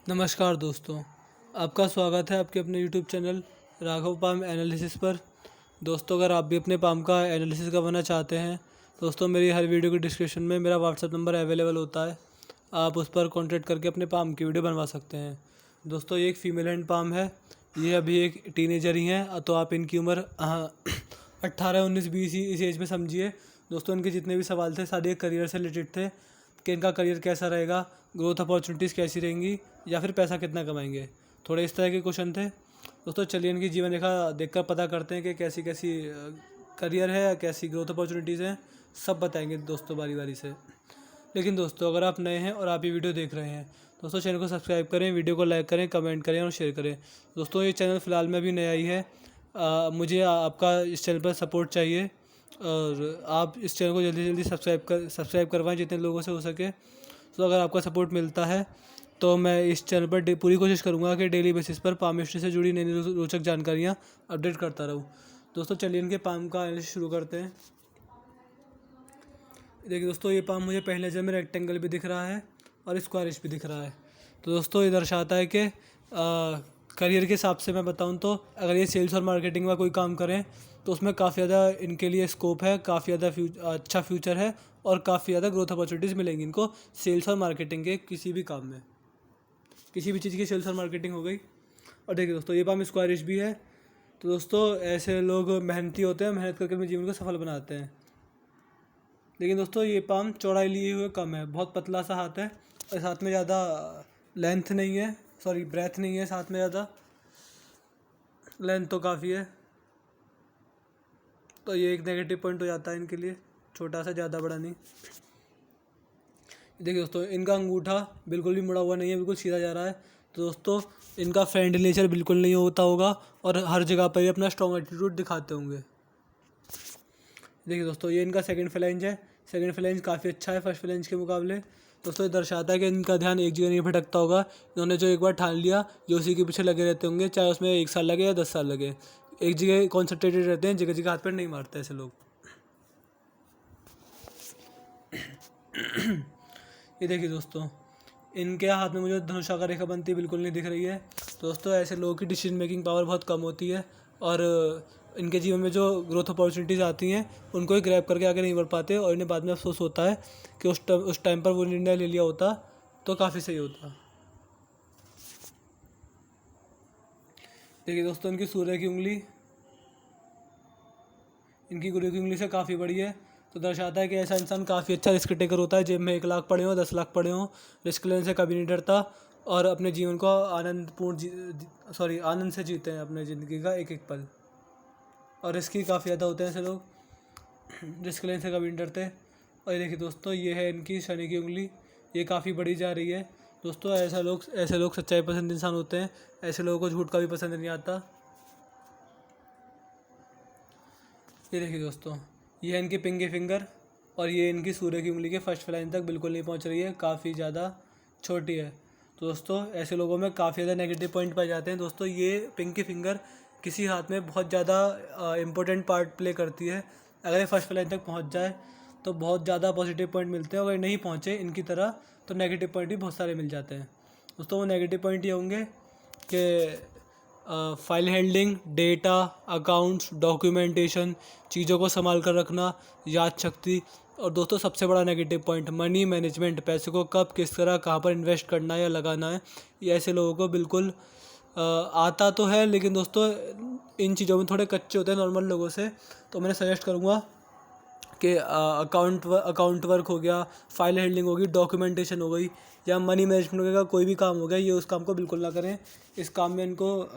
नमस्कार दोस्तों, आपका स्वागत है आपके अपने YouTube channel Raghav palm analysis पर। दोस्तों, अगर आप भी अपने पाम का एनालिसिस करवाना चाहते हैं दोस्तों, मेरी हर वीडियो के डिस्क्रिप्शन में मेरा व्हाट्सएप नंबर अवेलेबल होता है। आप उस पर कॉन्टैक्ट करके अपने पाम की वीडियो बनवा सकते हैं। दोस्तों, ये एक फ़ीमेल हैंड पाम है। ये अभी एक टीनेजर ही हैं, तो आप इनकी उम्र 18, 19, 20 इस एज में समझिए। दोस्तों, इनके जितने भी सवाल थे सारे करियर से रिलेटेड थे कि इनका करियर कैसा रहेगा, ग्रोथ अपॉर्चुनिटीज़ कैसी रहेंगी, या फिर पैसा कितना कमाएंगे। थोड़े इस तरह के क्वेश्चन थे। दोस्तों, चलिए इनकी जीवन रेखा देखकर पता करते हैं कि कैसी कैसी करियर है या कैसी ग्रोथ अपॉर्चुनिटीज़ हैं। सब बताएंगे दोस्तों बारी बारी से। लेकिन दोस्तों, अगर आप नए हैं और आप ये वीडियो देख रहे हैं दोस्तों, चैनल को सब्सक्राइब करें, वीडियो को लाइक करें, कमेंट करें और शेयर करें। दोस्तों, ये चैनल फ़िलहाल में अभी नया ही है। मुझे आपका इस चैनल पर सपोर्ट चाहिए और आप इस चैनल को जल्दी जल्दी सब्सक्राइब करवाएं जितने लोगों से हो सके। तो अगर आपका सपोर्ट मिलता है तो मैं इस चैनल पर पूरी कोशिश करूंगा कि डेली बेसिस पर पाम हिस्ट्री से जुड़ी नई नई रोचक जानकारियां अपडेट करता रहूं। दोस्तों, चलिए इनके पाम का एनालिसिस शुरू करते हैं। देखिए दोस्तों, ये पाम मुझे पहले नज़र में रेक्टेंगल भी दिख रहा है और स्क्वायरिश भी दिख रहा है। तो दोस्तों, ये दर्शाता है कि करियर के हिसाब से मैं बताऊं तो अगर ये सेल्स और मार्केटिंग में कोई काम करें तो उसमें काफ़ी ज़्यादा इनके लिए स्कोप है, काफ़ी ज़्यादा अच्छा फ्यूचर है और काफ़ी ज़्यादा ग्रोथ अपॉर्चुनिटीज़ मिलेंगी इनको सेल्स और मार्केटिंग के किसी भी काम में, किसी भी चीज़ की सेल्स और मार्केटिंग हो गई। और देखिए दोस्तों, ये पाम स्क्वायरिश भी है। तो दोस्तों, ऐसे लोग मेहनती होते हैं, मेहनत करके अपने जीवन को सफल बनाते हैं। लेकिन दोस्तों, ये पाम चौड़ाई लिए हुए कम है, बहुत पतला सा हाथ है और साथ में ज़्यादा लेंथ नहीं है, सॉरी ब्रेथ नहीं है, साथ में ज़्यादा लेंथ तो काफ़ी है। तो ये एक नेगेटिव पॉइंट हो जाता है इनके लिए, छोटा सा, ज़्यादा बड़ा नहीं। देखिए दोस्तों, इनका अंगूठा बिल्कुल भी मुड़ा हुआ नहीं है, बिल्कुल सीधा जा रहा है। तो दोस्तों, इनका फ्रेंडली नेचर बिल्कुल नहीं होता होगा और हर जगह पर ये अपना स्ट्रॉन्ग एटीट्यूड दिखाते होंगे। देखिए दोस्तों, ये इनका सेकंड फ्लैंज है। सेकंड फ्लैंज काफ़ी अच्छा है फर्स्ट फ्लैंज के मुकाबले। दोस्तों, ये दर्शाता है कि इनका ध्यान एक जगह नहीं भटकता होगा। इन्होंने जो एक बार ठान लिया ये उसी के पीछे लगे रहते होंगे, चाहे उसमें 1 साल लगे या 10 साल लगे। एक जगह कॉन्सेंट्रेटेड रहते हैं, जगह जगह हाथ पर नहीं मारते ऐसे लोग। ये देखिए दोस्तों, इनके हाथ में मुझे धनुषाकार रेखा बनती बिल्कुल नहीं दिख रही है। दोस्तों, ऐसे लोगों की डिसीजन मेकिंग पावर बहुत कम होती है और इनके जीवन में जो ग्रोथ अपॉर्चुनिटीज़ आती हैं उनको ही ग्रैब करके आगे नहीं बढ़ पाते और इन्हें बाद में अफसोस होता है कि उस टाइम पर वो निर्णय ले लिया होता तो काफ़ी सही होता। देखिए दोस्तों, इनकी सूर्य की उंगली इनकी गुरु की उंगली से काफ़ी बड़ी है। तो दर्शाता है कि ऐसा इंसान काफ़ी अच्छा रिस्क टेकर होता है। जेब में 1 लाख पड़े हों, 10 लाख पड़े हों, रिस्क लेने से कभी नहीं डरता और अपने जीवन को आनंद से जीते हैं अपने ज़िंदगी का एक एक पल। और रिस्की काफ़ी ज़्यादा होते हैं ऐसे लोग, रिस्क लेने से कभी नहीं डरते। और ये देखिए दोस्तों, ये है इनकी शनि की उंगली, ये काफ़ी बड़ी जा रही है। दोस्तों, ऐसे लोग सच्चाई पसंद इंसान होते हैं। ऐसे लोगों को झूठ का भी पसंद नहीं आता। ये देखिए दोस्तों, ये है इनकी पिंकी फिंगर और ये इनकी सूर्य की उंगली के फर्स्ट फ्लाइन तक बिल्कुल नहीं पहुंच रही है, काफ़ी ज़्यादा छोटी है। तो दोस्तों, ऐसे लोगों में काफ़ी ज़्यादा नेगेटिव पॉइंट पाए जाते हैं। दोस्तों, ये पिंकी फिंगर किसी हाथ में बहुत ज़्यादा इम्पोर्टेंट पार्ट प्ले करती है। अगर ये फर्स्ट फ्लाइन तक पहुँच जाए तो बहुत ज़्यादा पॉजिटिव पॉइंट मिलते हैं, अगर नहीं पहुँचे इनकी तरह तो नेगेटिव पॉइंट भी बहुत सारे मिल जाते हैं। दोस्तों, वो नेगेटिव पॉइंट ये होंगे कि file handling, data, accounts, documentation, चीज़ों को संभाल कर रखना, याद शक्ति। और दोस्तों, सबसे बड़ा नेगेटिव पॉइंट मनी मैनेजमेंट, पैसे को कब किस तरह कहाँ पर इन्वेस्ट करना है या लगाना है, ये ऐसे लोगों को बिल्कुल आता तो है, लेकिन दोस्तों इन चीज़ों में थोड़े कच्चे होते हैं नॉर्मल लोगों से। तो मैं सजेस्ट करूँगा कि अकाउंट वर्क हो गया, फाइल हैंडलिंग होगी, डॉक्यूमेंटेशन हो गई या मनी मैनेजमेंट वगैरह कोई भी काम हो गया, ये उस काम को बिल्कुल ना करें। इस काम में इनको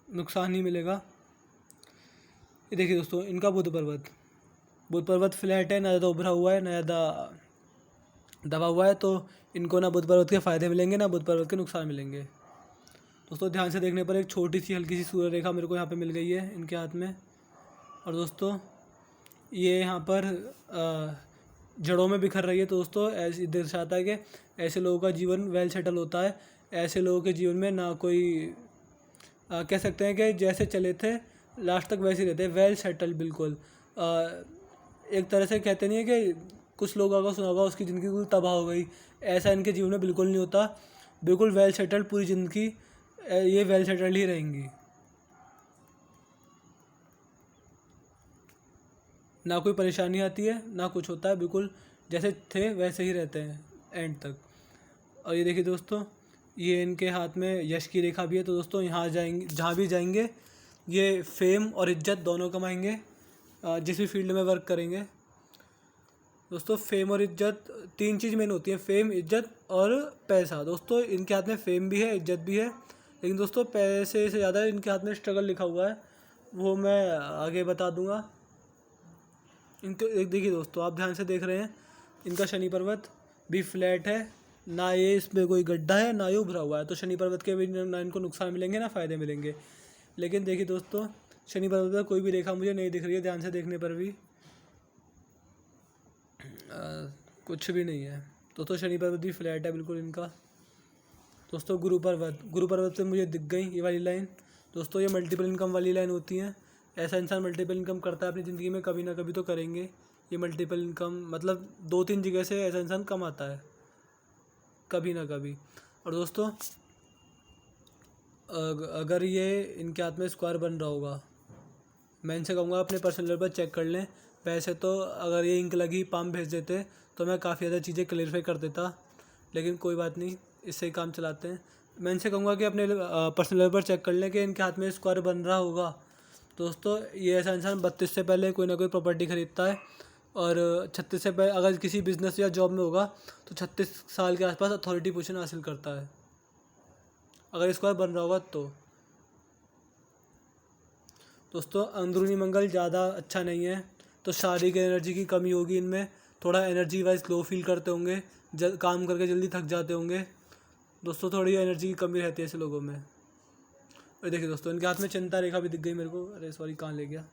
नुकसान ही मिलेगा। ये देखिए दोस्तों, इनका बुध पर्वत फ्लैट है, ना ज़्यादा उभरा हुआ है ना ज़्यादा दबा हुआ है। तो इनको ना बुध पर्वत के फ़ायदे मिलेंगे ना बुध पर्वत के नुकसान मिलेंगे। दोस्तों, ध्यान से देखने पर एक छोटी सी हल्की सी सूर्य रेखा मेरे को यहाँ पे मिल गई है इनके हाथ में। और दोस्तों, ये यहाँ पर जड़ों में बिखर रही है। तो दोस्तों, ऐसे दर्शाता है कि ऐसे लोगों का जीवन वेल सेटल होता है। ऐसे लोगों के जीवन में ना कोई कह सकते हैं कि जैसे चले थे लास्ट तक वैसे ही रहते हैं, वेल सेटल बिल्कुल। एक तरह से कहते नहीं है कि कुछ लोगों का सुना होगा उसकी ज़िंदगी बिल्कुल तबाह हो गई, ऐसा इनके जीवन में बिल्कुल नहीं होता। बिल्कुल वेल सेटल्ड, पूरी ज़िंदगी ये वेल सेटल्ड ही रहेंगी, ना कोई परेशानी आती है ना कुछ होता है, बिल्कुल जैसे थे वैसे ही रहते हैं एंड तक। और ये देखिए दोस्तों, ये इनके हाथ में यश की रेखा भी है। तो दोस्तों यहाँ जाएंगे, जहाँ भी जाएंगे ये फेम और इज्जत दोनों कमाएंगे, जिस भी फील्ड में वर्क करेंगे। दोस्तों फेम और इज्जत, तीन चीज़ मेन होती है, फेम, इज्जत और पैसा। दोस्तों इनके हाथ में फेम भी है, इज्जत भी है, लेकिन दोस्तों पैसे से ज़्यादा इनके हाथ में स्ट्रगल लिखा हुआ है, वो मैं आगे बता दूंगा। इनको एक देखिए दोस्तों, आप ध्यान से देख रहे हैं, इनका शनि पर्वत भी फ्लैट है, ना ये इसमें कोई गड्ढा है ना ये उभरा हुआ है। तो शनि पर्वत के भी ना इनको नुकसान मिलेंगे ना फ़ायदे मिलेंगे। लेकिन देखिए दोस्तों, शनि पर्वत पर कोई भी रेखा मुझे नहीं दिख रही है, ध्यान से देखने पर भी कुछ भी नहीं है। दोस्तों शनि पर्वत भी फ्लैट है बिल्कुल इनका। दोस्तों गुरु पर्वत पे मुझे दिख गई ये वाली लाइन। दोस्तों ये मल्टीपल इनकम वाली लाइन होती है। ऐसा इंसान मल्टीपल इनकम करता है अपनी ज़िंदगी में, कभी ना कभी तो करेंगे। ये मल्टीपल इनकम मतलब 2-3 जगह से ऐसा इंसान कमाता है कभी ना कभी। और दोस्तों अगर ये इनके हाथ में स्क्वायर बन रहा होगा, मैं इनसे कहूँगा अपने पर्सनल लेवल पर चेक कर लें। वैसे तो अगर ये इंक लगी पाम भेज देते तो मैं काफ़ी ज़्यादा चीज़ें क्लेरिफाई कर देता, लेकिन कोई बात नहीं, इससे ही काम चलाते हैं। मैं इनसे कहूँगा कि अपने पर्सनल लेवल पर चेक कर लें कि इनके हाथ में स्क्वायर बन रहा होगा। दोस्तों ये ऐसा इंसान 32 से पहले कोई ना कोई प्रॉपर्टी खरीदता है, और 36 से पहले अगर किसी बिजनेस या जॉब में होगा तो 36 साल के आसपास अथॉरिटी पोजीशन हासिल करता है, अगर स्क्वायर बन रहा होगा तो। दोस्तों अंदरूनी मंगल ज़्यादा अच्छा नहीं है, तो शारीरिक एनर्जी की कमी होगी इनमें, थोड़ा एनर्जी वाइज लो फील करते होंगे, काम करके जल्दी थक जाते होंगे। दोस्तों थोड़ी एनर्जी की कमी रहती है ऐसे लोगों में। और देखिए दोस्तों इनके हाथ में चिंता रेखा भी दिख गई मेरे को, अरे सॉरी कहाँ ले गया,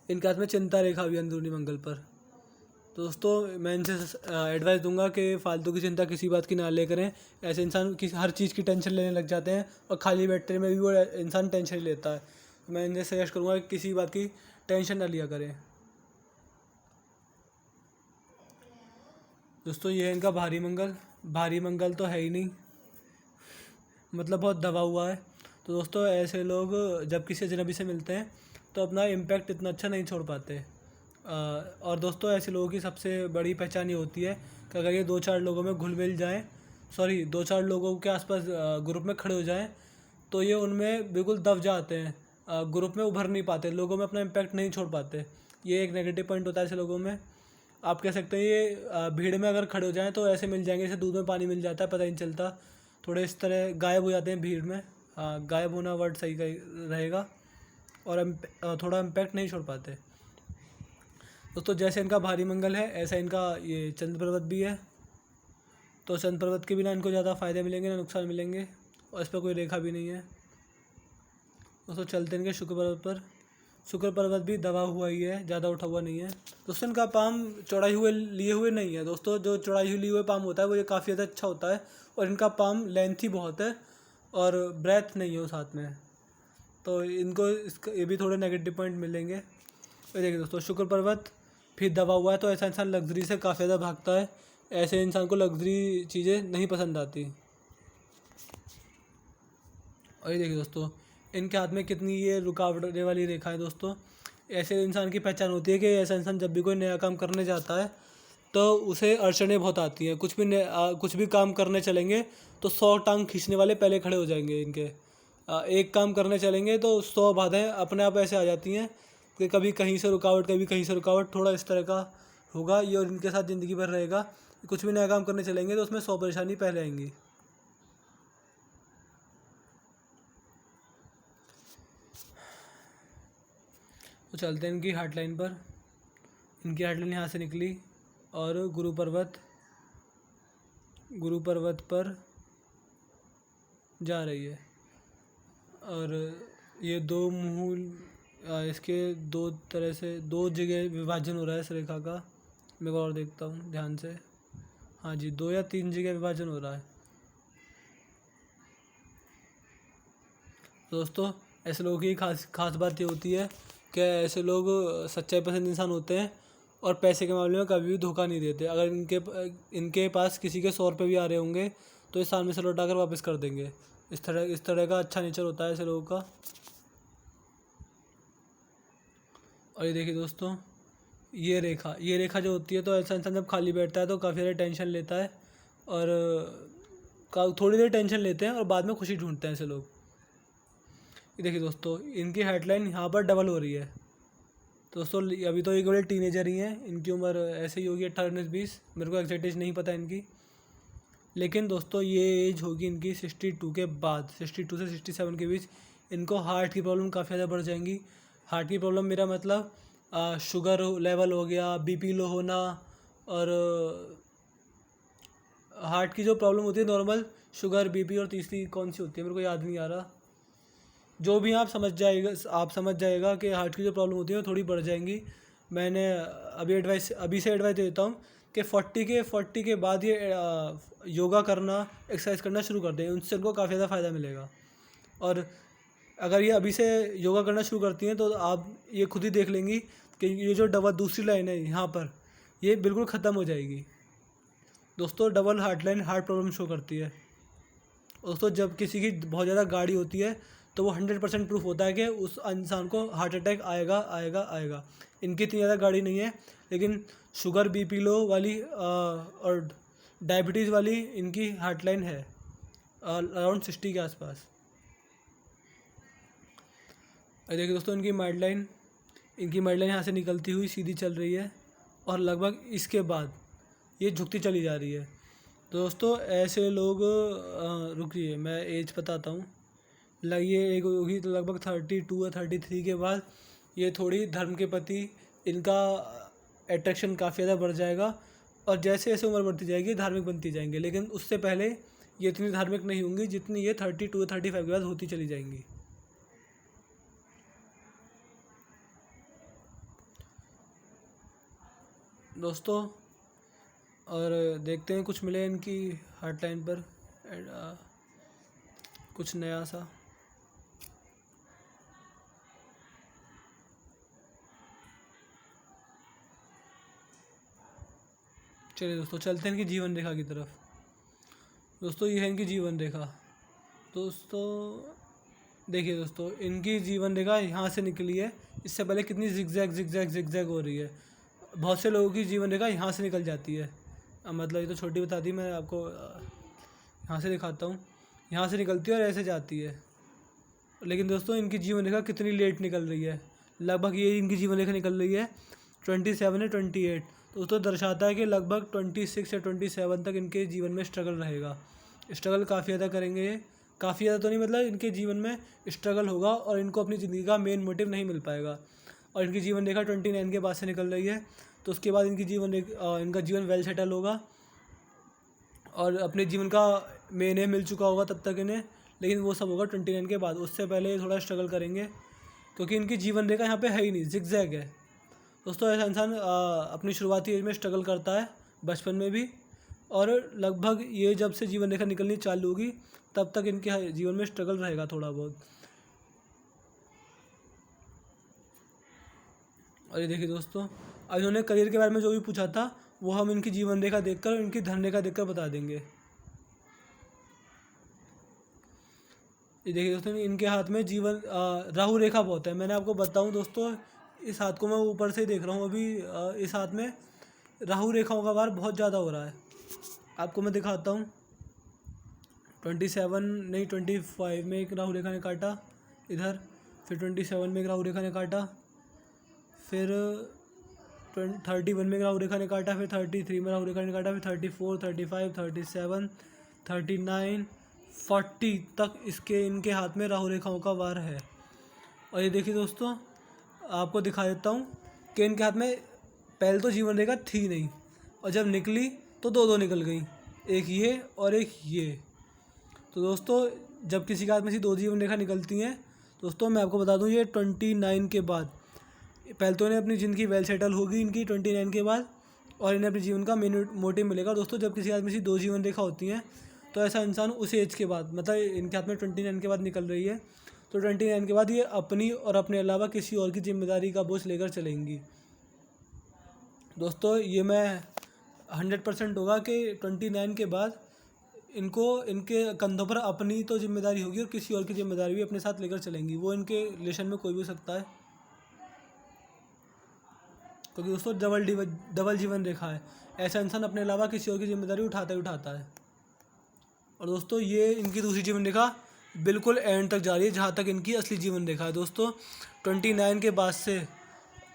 इनके हाथ में चिंता रेखा भी अंदरूनी मंगल पर। तो दोस्तों मैं इनसे एडवाइस दूंगा कि फालतू की चिंता किसी बात की ना ले करें। ऐसे इंसान हर चीज़ की टेंशन लेने लग जाते हैं, और खाली बैठने में भी वो इंसान टेंशन ही लेता है। तो मैं इनसे सजेस्ट करूँगा कि किसी बात की टेंशन ना लिया करें। दोस्तों ये है इनका भारी मंगल तो है ही नहीं, मतलब बहुत दबा हुआ है। तो दोस्तों ऐसे लोग जब किसी अजनबी से मिलते हैं तो अपना इम्पैक्ट इतना अच्छा नहीं छोड़ पाते। और दोस्तों ऐसे लोगों की सबसे बड़ी पहचान ये होती है कि अगर ये 2-4 लोगों में घुल मिल जाएँ, 2-4 लोगों के आसपास ग्रुप में खड़े हो जाएं, तो ये उनमें बिल्कुल दब जाते हैं, ग्रुप में उभर नहीं पाते, लोगों में अपना इम्पैक्ट नहीं छोड़ पाते। ये एक नेगेटिव पॉइंट होता है ऐसे लोगों में। आप कह सकते हैं ये भीड़ में अगर खड़े हो जाएं तो ऐसे मिल जाएंगे जैसे दूध में पानी मिल जाता है, पता ही नहीं चलता, थोड़े इस तरह गायब हो जाते हैं भीड़ में। गायब होना वर्ड सही रहेगा, और थोड़ा इम्पैक्ट नहीं छोड़ पाते। दोस्तों जैसे इनका भारी मंगल है ऐसा इनका ये चंद्र पर्वत भी है, तो चंद्र पर्वत के बिना इनको ज़्यादा फ़ायदे मिलेंगे ना नुकसान मिलेंगे, और इस पर कोई रेखा भी नहीं है। दोस्तों चलते हैं इनके शुक्र पर्वत पर। शुक्र पर्वत भी दबा हुआ ही है, ज़्यादा उठा हुआ नहीं है। दोस्तों इनका पाम चौड़ाई हुए लिए हुए नहीं है। दोस्तों जो चौड़ाई हुए लिए हुए पाम होता है वो ये काफ़ी ज़्यादा अच्छा होता है, और इनका पाम लेंथ ही बहुत है और ब्रेथ नहीं है उस हाथ में, तो इनको इसका ये भी थोड़े नेगेटिव पॉइंट मिलेंगे। और देखिए दोस्तों शुक्र पर्वत फिर दबा हुआ है, तो ऐसा इंसान लग्जरी से काफ़ी ज़्यादा भागता है, ऐसे इंसान को लग्जरी चीज़ें नहीं पसंद आती। और ये देखिए दोस्तों इनके हाथ में कितनी ये रुकावटें वाली रेखा है। दोस्तों ऐसे इंसान की पहचान होती है कि ऐसा इंसान जब भी कोई नया काम करने जाता है तो उसे अड़चनें बहुत आती हैं। कुछ भी काम करने चलेंगे तो 100 टांग खींचने वाले पहले खड़े हो जाएंगे इनके। एक काम करने चलेंगे तो 100 बाधाएं अपने आप ऐसे आ जाती हैं कि कभी कहीं से रुकावट कभी कहीं से रुकावट, थोड़ा इस तरह का होगा ये, और इनके साथ ज़िंदगी भर रहेगा। कुछ भी नया काम करने चलेंगे तो उसमें 100 परेशानी पहले आएंगी। तो चलते हैं इनकी हार्ट लाइन पर। इनकी हार्ट लाइन यहाँ से निकली और गुरु पर्वत पर जा रही है, और ये दो मूल इसके दो तरह से 2 जगह विभाजन हो रहा है इस रेखा का। मैं और देखता हूँ ध्यान से, हाँ जी 2 या 3 जगह विभाजन हो रहा है। दोस्तों ऐसे लोगों की खास बात ये होती है कि ऐसे लोग सच्चाई पसंद इंसान होते हैं, और पैसे के मामले में कभी भी धोखा नहीं देते। अगर इनके पास किसी के 100 रुपये भी आ रहे होंगे तो इस साल में से लौटा कर वापस कर देंगे। इस तरह का अच्छा नेचर होता है ऐसे लोगों का। और ये देखिए दोस्तों, ये रेखा जो होती है, तो ऐसा इंसान जब खाली बैठता है तो काफ़ी ज़्यादा टेंशन लेता है और थोड़ी देर टेंशन लेते हैं और बाद में खुशी ढूंढते हैं ऐसे लोग। ये देखिए दोस्तों, इनकी हेडलाइन यहाँ पर डबल हो रही है। तो दोस्तों अभी तो ये केवल टीनेजर ही हैं, इनकी उम्र ऐसे ही होगी 18-19-20, मेरे को एग्जैक्ट एज नहीं पता इनकी। लेकिन दोस्तों ये एज होगी इनकी 62 के बाद, 62 से 67 के बीच इनको हार्ट की प्रॉब्लम काफ़ी ज़्यादा बढ़ जाएंगी। हार्ट की प्रॉब्लम मेरा मतलब शुगर लेवल हो गया, बीपी लो होना, और हार्ट की जो प्रॉब्लम होती है नॉर्मल, शुगर, बीपी, और तीसरी कौन सी होती है मेरे को याद नहीं आ रहा। जो भी आप समझ जाएगा कि हार्ट की जो प्रॉब्लम होती है वो थोड़ी बढ़ जाएंगी। मैंने अभी से एडवाइस देता हूँ कि 40 के बाद ये योगा करना, एक्सरसाइज करना शुरू कर दें, उनसे उनको काफ़ी ज़्यादा फ़ायदा मिलेगा। और अगर ये अभी से योगा करना शुरू करती हैं तो आप ये खुद ही देख लेंगी कि ये जो दूसरी लाइन है यहाँ पर, ये बिल्कुल ख़त्म हो जाएगी। दोस्तों double heart line heart problem show करती है। दोस्तों जब किसी की बहुत ज़्यादा गाड़ी होती है तो वो 100% प्रूफ होता है कि उस इंसान को हार्ट अटैक आएगा। इनकी इतनी ज़्यादा गाड़ी नहीं है, लेकिन शुगर, बीपी लो वाली और डायबिटीज़ वाली इनकी हार्ट लाइन है अराउंड 60 के आसपास। देखिए दोस्तों, इनकी माइड लाइन यहाँ से निकलती हुई सीधी चल रही है और लगभग इसके बाद ये झुकती चली जा रही है। तो दोस्तों ऐसे लोग रुकिए मैं एज बताता हूँ। ये एक होगी तो लगभग 32 या 33 के बाद ये थोड़ी धर्म के प्रति इनका अट्रैक्शन काफ़ी ज़्यादा बढ़ जाएगा, और जैसे जैसे उम्र बढ़ती जाएगी धार्मिक बनती जाएंगे। लेकिन उससे पहले ये इतनी धार्मिक नहीं होंगी जितनी ये 32 या 35 के बाद होती चली जाएंगी। दोस्तों और देखते हैं कुछ मिले इनकी हार्टलाइन पर कुछ नया सा। चलिए दोस्तों चलते हैं इनकी जीवन रेखा की तरफ। दोस्तों ये है इनकी जीवन रेखा। दोस्तों देखिए दोस्तों, इनकी जीवन रेखा यहाँ से निकली है। इससे पहले कितनी जिगजैग हो रही है। बहुत से लोगों की जीवन रेखा यहाँ से निकल जाती है। मतलब ये तो छोटी बता दी, मैं आपको यहाँ से दिखाता हूँ। यहाँ से निकलती है और ऐसे जाती है। लेकिन दोस्तों इनकी जीवन रेखा कितनी लेट निकल रही है, लगभग ये इनकी जीवन रेखा निकल रही है 27 या 28। तो उसको दर्शाता है कि लगभग 26 या 27 तक इनके जीवन में स्ट्रगल रहेगा। स्ट्रगल काफ़ी ज़्यादा करेंगे ये, काफ़ी ज़्यादा तो नहीं, मतलब इनके जीवन में स्ट्रगल होगा और इनको अपनी ज़िंदगी का मेन मोटिव नहीं मिल पाएगा। और इनकी जीवन रेखा 29 के बाद से निकल रही है, तो उसके बाद इनका जीवन वेल सेटल होगा और अपने जीवन का मेन एम मिल चुका होगा तब तक इन्हें। लेकिन वो सब होगा 29 के बाद, उससे पहले थोड़ा स्ट्रगल करेंगे क्योंकि इनकी जीवन रेखा यहाँ पे है ही नहीं, जिगजैग है। दोस्तों ऐसा इंसान अपनी शुरुआती एज में स्ट्रगल करता है, बचपन में भी, और लगभग ये जब से जीवन रेखा निकलनी चालू होगी तब तक इनके जीवन में स्ट्रगल रहेगा थोड़ा बहुत। और ये देखिए दोस्तों, अब इन्होंने करियर के बारे में जो भी पूछा था वो हम इनकी जीवन रेखा देखकर, इनकी धन रेखा देखकर बता देंगे। ये देखिए दोस्तों, इनके हाथ में राहु रेखा बहुत है। मैंने आपको बताऊं दोस्तों, इस हाथ को मैं ऊपर से देख रहा हूँ अभी, इस हाथ में राहु रेखाओं का वार बहुत ज़्यादा हो रहा है। आपको मैं दिखाता हूँ। 25 में एक राहु रेखा ने काटा इधर, फिर 27 में एक राहु रेखा ने काटा, फिर 31 में एक राहु रेखा ने काटा, फिर 33 में राहु रेखा ने काटा, फिर 34, 35, 37, 39, 40 तक इनके हाथ में राहु रेखाओं का वार है। और ये देखिए दोस्तों, आपको दिखा देता हूँ कि इनके हाथ में पहले तो जीवन रेखा थी नहीं, और जब निकली तो दो निकल गई, एक ये और एक ये। तो दोस्तों जब किसी के हाथ में से दो जीवन रेखा निकलती हैं, दोस्तों मैं आपको बता दूँ, ये 29 के बाद, पहले तो इन्हें अपनी ज़िंदगी वेल सेटल होगी इनकी 29 के बाद, और इन्हें अपने जीवन का मेन मोटिव मिलेगा। दोस्तों जब किसी हाथ में से दो जीवन रेखा होती हैं तो ऐसा इंसान उस एज के बाद, मतलब इनके हाथ में 29 के बाद निकल रही है, तो 29 के बाद ये अपनी और अपने अलावा किसी और की जिम्मेदारी का बोझ लेकर चलेंगी। दोस्तों ये मैं 100% होगा कि 29 के बाद इनको इनके कंधों पर अपनी तो जिम्मेदारी होगी और किसी और की जिम्मेदारी भी अपने साथ लेकर चलेंगी। वो इनके रिलेशन में कोई भी हो सकता है, क्योंकि दोस्तों डबल जीवन रेखा है। ऐसा इंसान अपने अलावा किसी और की जिम्मेदारी उठाता ही उठाता है। और दोस्तों ये इनकी दूसरी जीवन रेखा बिल्कुल एंड तक जा रही है, जहाँ तक इनकी असली जीवन रेखा है। दोस्तों 29 के बाद से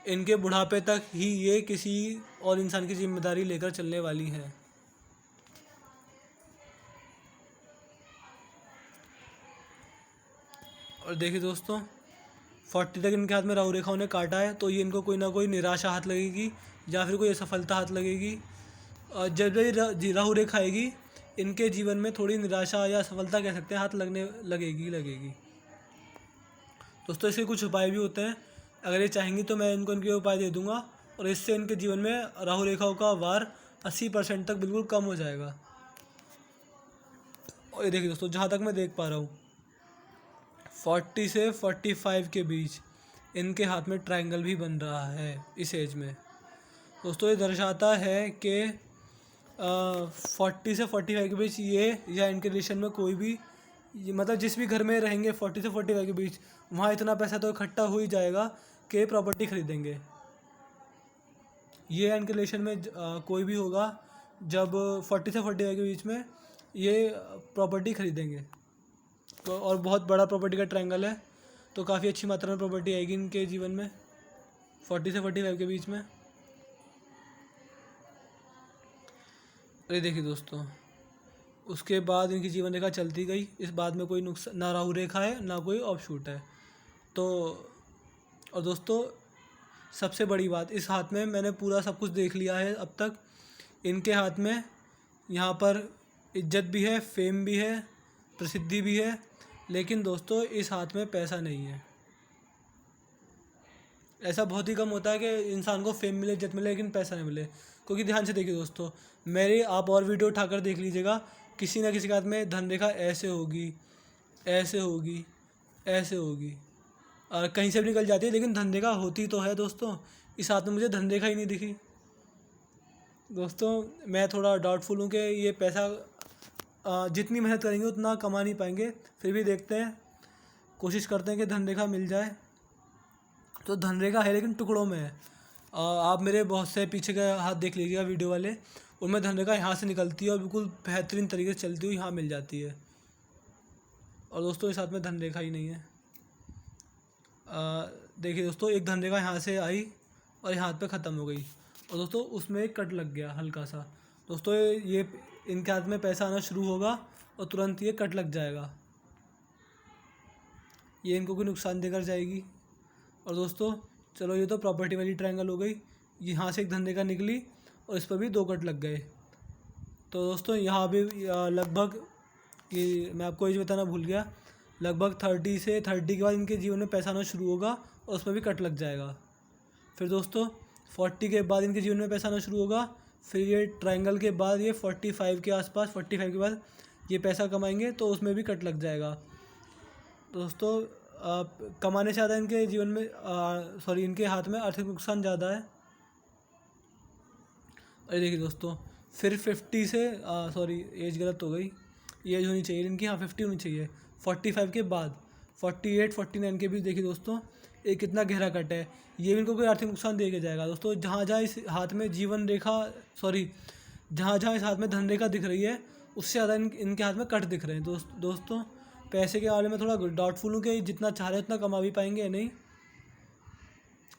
इनके बुढ़ापे तक ही ये किसी और इंसान की जिम्मेदारी लेकर चलने वाली है। और देखिए दोस्तों 40 तक इनके हाथ में राहु रेखा उन्हें काटा है, तो ये इनको कोई ना कोई निराशा हाथ लगेगी या फिर कोई असफलता हाथ लगेगी। और जब भी राहु रेखा आएगी इनके जीवन में थोड़ी निराशा या असफलता कह सकते हैं हाथ लगने लगेगी। दोस्तों इसके कुछ उपाय भी होते हैं, अगर ये चाहेंगी तो मैं इनको इनके उपाय दे दूंगा और इससे इनके जीवन में राहु रेखाओं का वार 80% तक बिल्कुल कम हो जाएगा। और ये देखिए दोस्तों जहाँ तक मैं देख पा रहा हूँ 40 से 45 के बीच इनके हाथ में ट्रायंगल भी बन रहा है इस एज में। दोस्तों ये दर्शाता है कि 40 से 45 के बीच ये या इनके रिलेशन में कोई भी मतलब जिस भी घर में रहेंगे 40 से 45 के बीच वहाँ इतना पैसा तो इकट्ठा हो ही जाएगा कि प्रॉपर्टी खरीदेंगे। ये इनके रिलेशन में कोई भी होगा जब 40 से 45 के बीच में ये प्रॉपर्टी खरीदेंगे, तो और बहुत बड़ा प्रॉपर्टी का ट्रायंगल है, तो काफ़ी अच्छी मात्रा में प्रॉपर्टी आएगी इनके जीवन में 40 से 45 के बीच में। अरे देखिए दोस्तों उसके बाद इनकी जीवन रेखा चलती गई, इस बाद में कोई नुकसान ना राहु रेखा है ना कोई ऑफशूट है। तो और दोस्तों सबसे बड़ी बात इस हाथ में मैंने पूरा सब कुछ देख लिया है अब तक। इनके हाथ में यहाँ पर इज्जत भी है, फेम भी है, प्रसिद्धि भी है, लेकिन दोस्तों इस हाथ में पैसा नहीं है। ऐसा बहुत ही कम होता है कि इंसान को फेम मिले, इज्जत मिले, लेकिन पैसा नहीं मिले। क्योंकि ध्यान से देखिए दोस्तों, मेरे आप और वीडियो उठाकर देख लीजिएगा, किसी ना किसी के हाथ में धन रेखा ऐसे होगी, ऐसे होगी, ऐसे होगी और कहीं से भी निकल जाती है, लेकिन धन रेखा होती तो है। दोस्तों इस हाथ में मुझे धन रेखा ही नहीं दिखी। दोस्तों मैं थोड़ा डाउटफुल हूँ कि ये पैसा जितनी मेहनत करेंगे उतना कमा नहीं पाएंगे, फिर भी देखते हैं, कोशिश करते हैं कि धन रेखा मिल जाए। तो धन रेखा है लेकिन टुकड़ों में है। आप मेरे बहुत से पीछे का हाथ देख लीजिएगा वीडियो वाले, उनमें धन रेखा यहाँ से निकलती है और बिल्कुल बेहतरीन तरीके से चलती हुई यहाँ मिल जाती है। और दोस्तों इस हाथ में धन रेखा ही नहीं है। देखिए दोस्तों एक धन रेखा यहाँ से आई और यहाँ हाथ पे ख़त्म हो गई, और दोस्तों उसमें एक कट लग गया हल्का सा। दोस्तों ये इनके हाथ में पैसा आना शुरू होगा और तुरंत ये कट लग जाएगा, ये इनको कोई नुकसान देकर जाएगी। और दोस्तों चलो ये तो प्रॉपर्टी वाली ट्रायंगल हो गई, यहाँ से एक धन रेखा निकली और इस पर भी 2 कट लग गए। तो दोस्तों यहाँ भी लगभग ये मैं आपको ये बताना भूल गया, लगभग 30 से 30 के बाद इनके जीवन में पैसा आना शुरू होगा और उसमें भी कट लग जाएगा। फिर दोस्तों 40 के बाद इनके जीवन में पैसा आना शुरू होगा, फिर ये ट्रायंगल के बाद ये 45 के आसपास 45 के बाद ये पैसा कमाएंगे तो उसमें भी कट लग जाएगा। दोस्तों कमाने से ज़्यादा इनके जीवन में इनके हाथ में आर्थिक नुकसान ज़्यादा है। अरे देखिए दोस्तों फिर 50 से एज गलत हो गई, ये एज होनी चाहिए इनकी, हाँ 50 होनी चाहिए। 45 के बाद 48 49 के बीच देखिए दोस्तों एक कितना गहरा कट है, ये भी इनको कोई आर्थिक नुकसान दे के जाएगा। दोस्तों जहाँ जहाँ इस हाथ में जीवन रेखा जहाँ जहाँ इस हाथ में धन रेखा दिख रही है उससे ज़्यादा इनके हाथ में कट दिख रहे हैं। दोस्तों पैसे के बारे में थोड़ा डाउटफुल हूँ कि जितना चाह रहे उतना कमा भी पाएंगे या नहीं।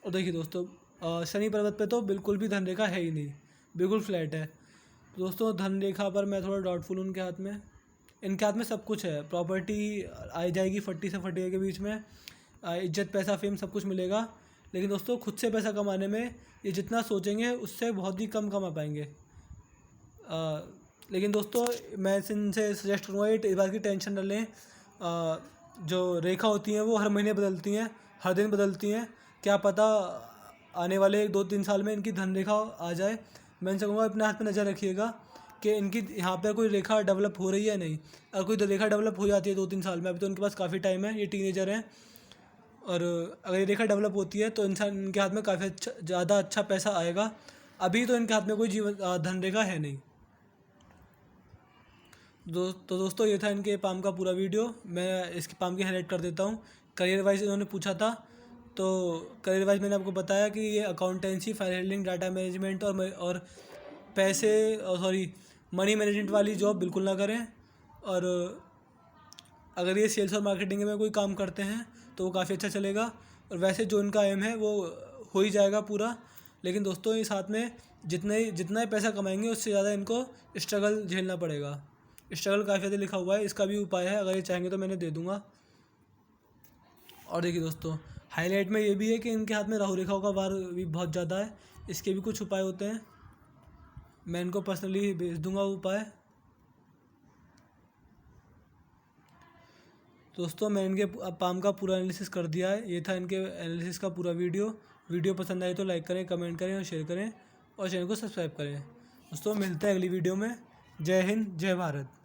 और देखिए दोस्तों शनि पर्वत पे तो बिल्कुल भी धन रेखा है ही नहीं, बिल्कुल फ्लैट है। दोस्तों धन रेखा पर मैं थोड़ा डाउटफुल हूँ इनके हाथ में सब कुछ है, प्रॉपर्टी आ जाएगी 40 से 48 के बीच में, इज्जत पैसा फेम सब कुछ मिलेगा, लेकिन दोस्तों खुद से पैसा कमाने में ये जितना सोचेंगे उससे बहुत ही कम कमा पाएंगे। लेकिन दोस्तों मैं इनसे सजेस्ट करूँगा इस बात की टेंशन न लें, जो रेखा होती हैं वो हर महीने बदलती हैं, हर दिन बदलती हैं, क्या पता आने वाले 2-3 साल में इनकी धन रेखा आ जाए। मैं इनसे कहूँगा अपने हाथ पे नज़र रखिएगा कि इनकी यहाँ पर कोई रेखा डेवलप हो रही है नहीं। अगर कोई रेखा डेवलप हो जाती है 2-3 साल में, अभी तो इनके पास काफ़ी टाइम है, ये टीनेजर हैं, और अगर ये रेखा डेवलप होती है तो इनके हाथ में काफ़ी ज़्यादा अच्छा पैसा आएगा। अभी तो इनके हाथ में कोई धन रेखा है नहीं। तो दोस्तों ये था इनके पाम का पूरा वीडियो। मैं इसके पाम की हाईलाइट कर देता हूँ। करियर वाइज इन्होंने पूछा था, तो करियर वाइज मैंने आपको बताया कि ये accountancy, file handling, data management और पैसे सॉरी मनी मैनेजमेंट वाली जॉब बिल्कुल ना करें। और अगर ये सेल्स और मार्केटिंग में कोई काम करते हैं तो वो काफ़ी अच्छा चलेगा। और वैसे जो इनका एम है वो हो ही जाएगा पूरा। लेकिन दोस्तों ये साथ में जितना ही पैसा कमाएंगे उससे ज़्यादा इनको स्ट्रगल झेलना पड़ेगा। स्ट्रगल काफ़ी ज़्यादा लिखा हुआ है, इसका भी उपाय है, अगर ये चाहेंगे तो मैंने दे दूँगा। और देखिए दोस्तों, हाईलाइट में ये भी है कि इनके हाथ में राहु रेखाओं का वार भी बहुत ज़्यादा है, इसके भी कुछ उपाय होते हैं। मैं इनको पर्सनली भेज दूँगा उपाय। दोस्तों मैं इनके पाम का पूरा एनालिसिस कर दिया है। ये था इनके एनालिसिस का पूरा वीडियो पसंद आए तो लाइक करें, कमेंट करें और शेयर करें और चैनल को सब्सक्राइब करें। दोस्तों मिलते हैं अगली वीडियो में। जय हिंद, जय भारत।